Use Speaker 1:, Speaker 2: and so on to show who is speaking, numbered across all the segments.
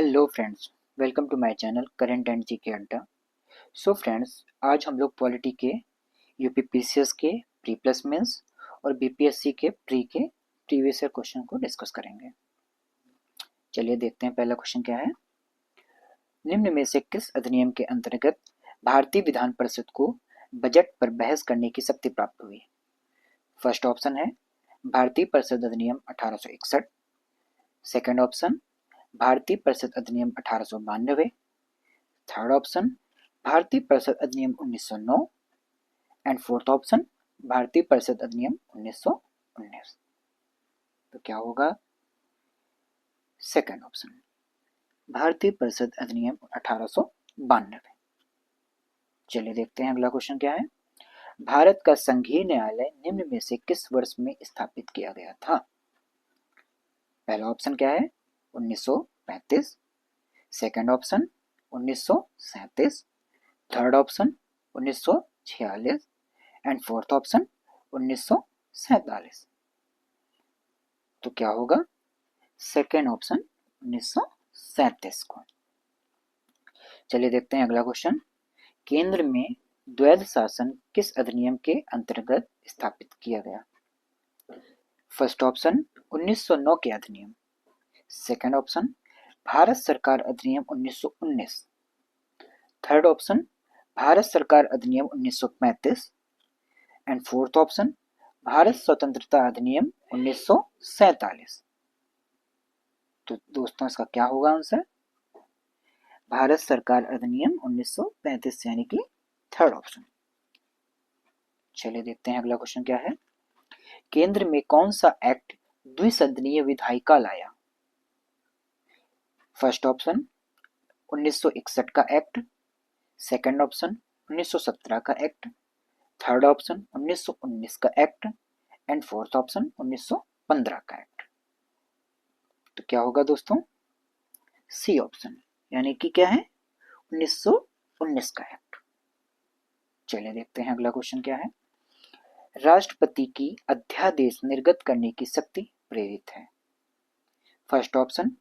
Speaker 1: Hello friends, welcome to my channel current and GK अड्डा। So friends, आज हम लोग पॉलिटी के यूपीपीसीएस के प्री प्लस मेंस और बीपीएससी के प्री के प्रीवियस ईयर क्वेश्चन को डिस्कस करेंगे। चलिए देखते हैं पहला क्वेश्चन क्या है। निम्न में से किस अधिनियम के अंतर्गत भारतीय विधान परिषद को बजट पर बहस करने की शक्ति प्राप्त हुई? फर्स्ट ऑप्शन है भारतीय परिषद अधिनियम 1861। सेकेंड ऑप्शन भारतीय परिषद अधिनियम 1892। थर्ड ऑप्शन भारतीय परिषद अधिनियम 1909 एंड फोर्थ ऑप्शन भारतीय परिषद अधिनियम 1919। तो क्या होगा? सेकंड ऑप्शन भारतीय परिषद अधिनियम 1892। चलिए देखते हैं अगला क्वेश्चन क्या है। भारत का संघीय न्यायालय निम्न में से किस वर्ष में स्थापित किया गया था? पहला ऑप्शन क्या है? 1935। Second option 1937। Third option 1946 and fourth option 1947। तो क्या होगा? सेकेंड ऑप्शन 1937 को। चलिए देखते हैं अगला क्वेश्चन। केंद्र में द्वैध शासन किस अधिनियम के अंतर्गत स्थापित किया गया? फर्स्ट ऑप्शन 1909 के अधिनियम। सेकेंड ऑप्शन भारत सरकार अधिनियम 1919। थर्ड ऑप्शन भारत सरकार अधिनियम 1935 एंड फोर्थ ऑप्शन भारत स्वतंत्रता अधिनियम 1947। तो दोस्तों इसका क्या होगा आंसर? भारत सरकार अधिनियम 1935 यानी कि थर्ड ऑप्शन। चलिए देखते हैं अगला क्वेश्चन क्या है। केंद्र में कौन सा एक्ट द्विसदनीय विधायिका लाया? फर्स्ट ऑप्शन 1961 का एक्ट। सेकंड ऑप्शन 1917 का एक्ट। थर्ड ऑप्शन 1919 का एक्ट एंड फोर्थ ऑप्शन 1915 का एक्ट। तो क्या होगा दोस्तों? सी ऑप्शन यानी कि क्या है? 1919 का एक्ट। चलिए देखते हैं अगला क्वेश्चन क्या है। राष्ट्रपति की अध्यादेश निर्गत करने की शक्ति प्रेरित है? फर्स्ट ऑप्शन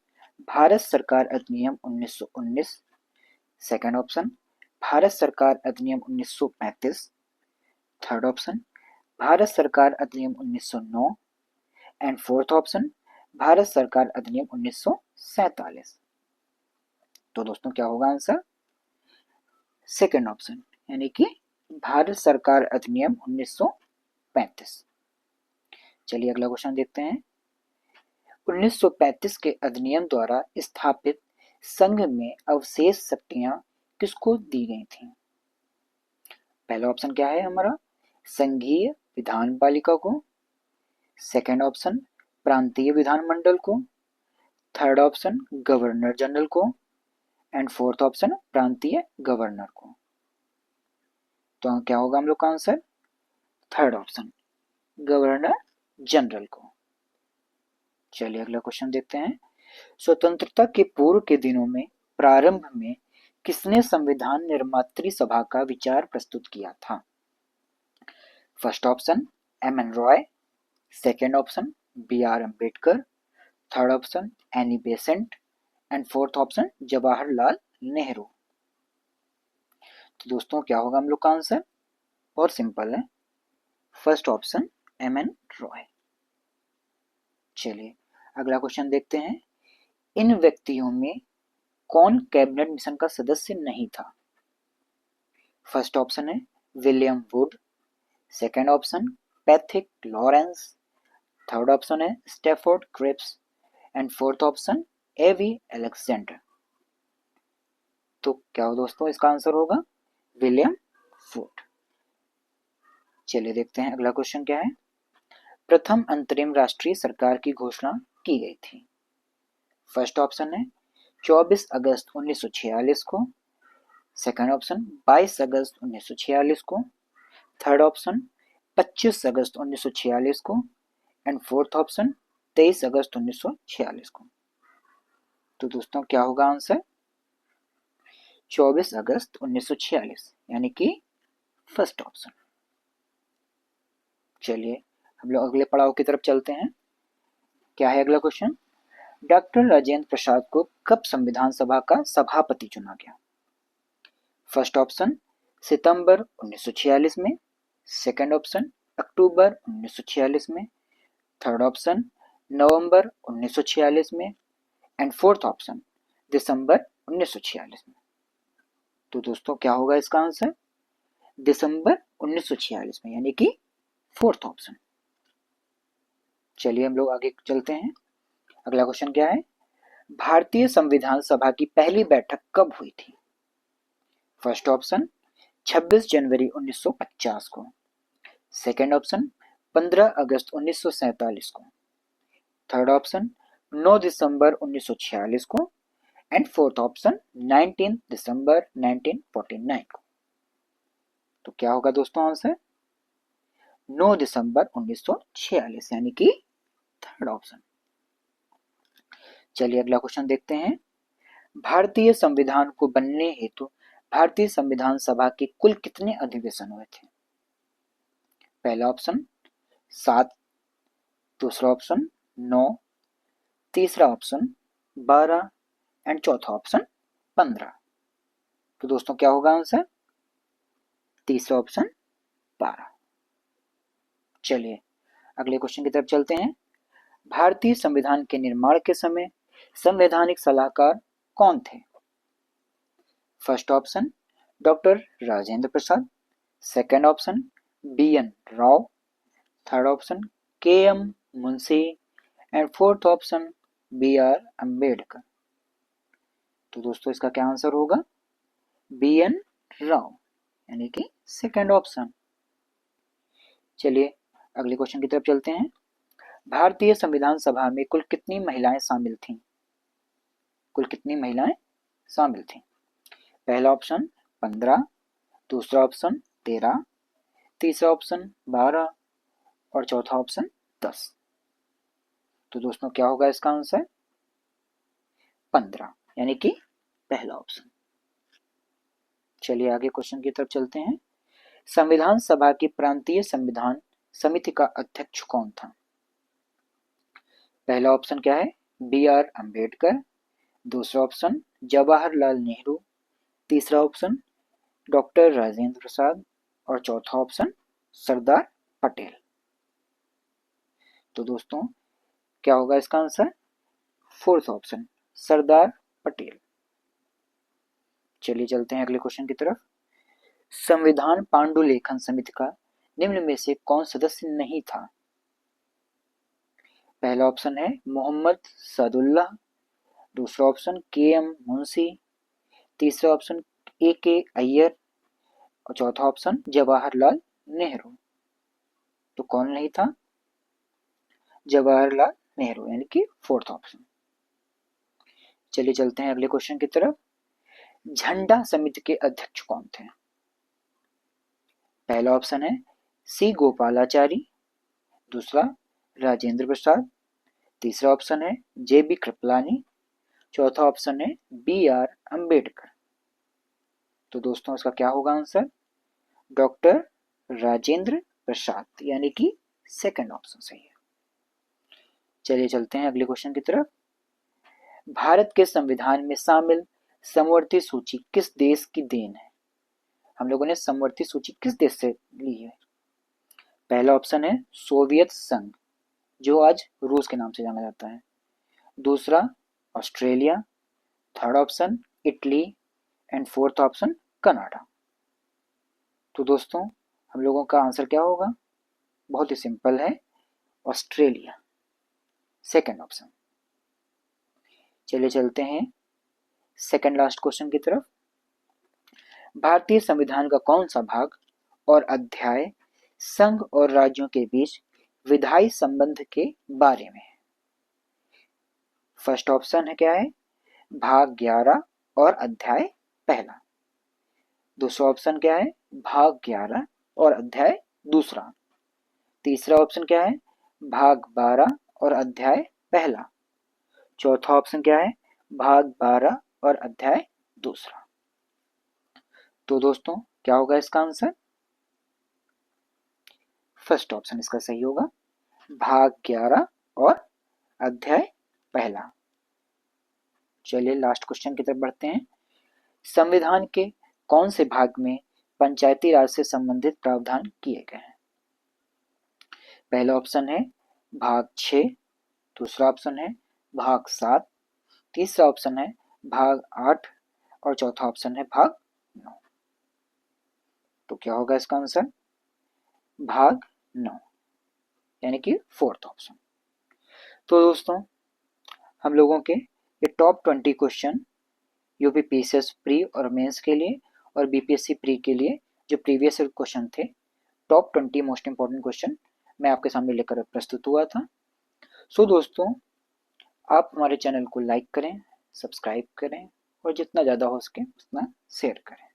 Speaker 1: भारत सरकार अधिनियम 1919। सेकंड ऑप्शन भारत सरकार अधिनियम 1935। थर्ड ऑप्शन भारत सरकार अधिनियम 1909 एंड फोर्थ ऑप्शन भारत सरकार अधिनियम 1947। तो दोस्तों क्या होगा आंसर? सेकंड ऑप्शन यानी कि भारत सरकार अधिनियम 1935। चलिए अगला क्वेश्चन देखते हैं। 1935 के अधिनियम द्वारा स्थापित संघ में अवशेष शक्तियां किसको दी गई थी? पहला ऑप्शन क्या है हमारा? संघीय विधान पालिका को। सेकंड ऑप्शन प्रांतीय विधानमंडल को। थर्ड ऑप्शन गवर्नर जनरल को एंड फोर्थ ऑप्शन प्रांतीय गवर्नर को। तो क्या होगा हम लोग का answer? Third option governor general को। चलिए अगला क्वेश्चन देखते हैं। स्वतंत्रता के पूर्व के दिनों में प्रारंभ में किसने संविधान निर्मात्री सभा का विचार प्रस्तुत किया था? First option M N Roy. Second option B R Ambedkar. Third option Annie Besant and fourth option Jawaharlal Nehru. तो दोस्तों क्या होगा हम लोग का आंसर? और सिंपल है, first option M N Roy. चलिए अगला क्वेश्चन देखते हैं। इन व्यक्तियों में कौन कैबिनेट मिशन का सदस्य नहीं था? फर्स्ट ऑप्शन है William Wood. Second option Pethick Lawrence. Third option है Stafford Cripps and fourth option AV Alexander. तो क्या हो दोस्तों इसका आंसर होगा? William Wood. चलिए देखते हैं अगला क्वेश्चन क्या है। प्रथम अंतरिम राष्ट्रीय सरकार की घोषणा की गई थी? फर्स्ट ऑप्शन है 24 अगस्त 1946 को। सेकंड ऑप्शन 22 अगस्त 1946 को। थर्ड ऑप्शन 25 अगस्त 1946 को एंड फोर्थ ऑप्शन 23 अगस्त 1946 को। तो दोस्तों क्या होगा आंसर? 24 अगस्त 1946 यानी कि फर्स्ट ऑप्शन। चलिए हम लोग अगले पड़ाव की तरफ चलते हैं। क्या है अगला क्वेश्चन? डॉक्टर राजेंद्र प्रसाद को कब संविधान सभा का सभापति चुना गया? फर्स्ट ऑप्शन सितंबर 1946 में, सेकंड ऑप्शन अक्टूबर 1946 में, थर्ड ऑप्शन नवंबर 1946 में एंड फोर्थ ऑप्शन दिसंबर 1946 में। तो दोस्तों क्या होगा इसका आंसर? दिसंबर 1946 में, यानी कि फोर्थ ऑप्शन। चलिए हम लोग आगे चलते हैं। अगला क्वेश्चन क्या है? भारतीय संविधान सभा की पहली बैठक कब हुई थी? फर्स्ट ऑप्शन 26 जनवरी 1950 को, सेकेंड ऑप्शन 15 अगस्त 1947 को, थर्ड ऑप्शन 9 दिसंबर 1946 को एंड फोर्थ ऑप्शन 19 दिसंबर 1949 को। तो क्या होगा दोस्तों आंसर? 9 दिसंबर 1946, यानी कि थर्ड ऑप्शन। चलिए अगला क्वेश्चन देखते हैं। भारतीय संविधान को बनने हेतु भारतीय संविधान सभा के कुल कितने अधिवेशन हुए थे? पहला ऑप्शन 7, दूसरा ऑप्शन 9, तीसरा ऑप्शन 12 एंड चौथा ऑप्शन 15। तो दोस्तों क्या होगा आंसर? तीसरा ऑप्शन 12। चलिए अगले क्वेश्चन की तरफ चलते हैं। भारतीय संविधान के निर्माण के समय संवैधानिक सलाहकार कौन थे? First option doctor Rajendra Prasad, second option BN Rao, third option KM Munshi and fourth option BR Ambedkar. तो दोस्तों इसका क्या आंसर होगा? BN राव, यानी कि सेकंड ऑप्शन। चलिए अगले क्वेश्चन की तरफ चलते हैं। भारतीय संविधान सभा में कुल कितनी महिलाएं शामिल थीं? कुल कितनी महिलाएं शामिल थीं? पहला ऑप्शन 15, दूसरा ऑप्शन 13, तीसरा ऑप्शन 12 और चौथा ऑप्शन 10। तो दोस्तों क्या होगा इसका आंसर? 15, यानी कि पहला ऑप्शन। चलिए आगे क्वेश्चन की तरफ चलते हैं। संविधान सभा की प्रांतीय संविधान समिति का अध्यक्ष कौन था? पहला ऑप्शन क्या है? BR अम्बेडकर, दूसरा ऑप्शन जवाहरलाल नेहरू, तीसरा ऑप्शन डॉक्टर राजेंद्र प्रसाद और चौथा ऑप्शन सरदार पटेल। तो दोस्तों क्या होगा इसका answer? Fourth option Sardar Patel. चलिए चलते हैं अगले क्वेश्चन की तरफ। संविधान पांडुलेखन समिति का निम्न में से कौन सदस्य नहीं था? पहला ऑप्शन है मोहम्मद सादुल्लाह, दूसरा ऑप्शन KM मुंशी, तीसरा ऑप्शन AK अय्यर और चौथा ऑप्शन जवाहरलाल नेहरू। तो कौन नहीं था? जवाहरलाल नेहरू, यानी कि फोर्थ ऑप्शन। चलिए चलते हैं अगले क्वेश्चन की तरफ। झंडा समिति के अध्यक्ष कौन थे? पहला ऑप्शन है C गोपालाचारी, दूसरा राजेंद्र प्रसाद, तीसरा ऑप्शन है JB कृपलानी, चौथा ऑप्शन है BR अम्बेडकर। तो दोस्तों इसका क्या होगा आंसर? डॉक्टर राजेंद्र प्रसाद, यानी कि सेकंड ऑप्शन सही है। चलिए चलते हैं अगले क्वेश्चन की तरफ। भारत के संविधान में शामिल समवर्ती सूची किस देश की देन है? हम लोगों ने समवर्ती सूची किस देश से ली है? पहला ऑप्शन है सोवियत संघ, जो आज रूस के नाम से जाना जाता है, दूसरा Australia, third option Italy and fourth option Canada. तो दोस्तों हम लोगों का आंसर क्या होगा? बहुत ही सिंपल है, ऑस्ट्रेलिया, सेकंड ऑप्शन। चलिए चलते हैं सेकंड लास्ट क्वेश्चन की तरफ। भारतीय संविधान का कौन सा भाग और अध्याय संघ और राज्यों के बीच विधायी संबंध के बारे में है? फर्स्ट ऑप्शन है क्या है? भाग 11 और अध्याय पहला। दूसरा ऑप्शन क्या है? भाग 11 और अध्याय दूसरा। तीसरा ऑप्शन क्या है? भाग 12 और अध्याय पहला। चौथा ऑप्शन क्या है? भाग 12 और अध्याय दूसरा। तो दोस्तों क्या होगा इसका आंसर? फर्स्ट ऑप्शन इसका सही होगा, भाग 11 और अध्याय पहला। चलिए लास्ट क्वेश्चन की तरफ बढ़ते हैं। संविधान के कौन से भाग में पंचायती राज से संबंधित प्रावधान किए गए हैं? पहला ऑप्शन है भाग 6, दूसरा ऑप्शन है भाग 7, तीसरा ऑप्शन है भाग 8 और चौथा ऑप्शन है भाग 9। तो क्या होगा इसका आंसर? भाग 9, यानी कि फोर्थ ऑप्शन। तो दोस्तों हम लोगों के ये top 20 question UP PCS pre और मेंस के लिए और बीपीएससी प्री के लिए जो प्रीवियस क्वेश्चन थे, टॉप 20 मोस्ट इंपॉर्टेंट क्वेश्चन मैं आपके सामने लेकर प्रस्तुत हुआ था। सो दोस्तों आप हमारे चैनल को लाइक करें, सब्सक्राइब करें और जितना ज़्यादा हो सके उतना शेयर करें।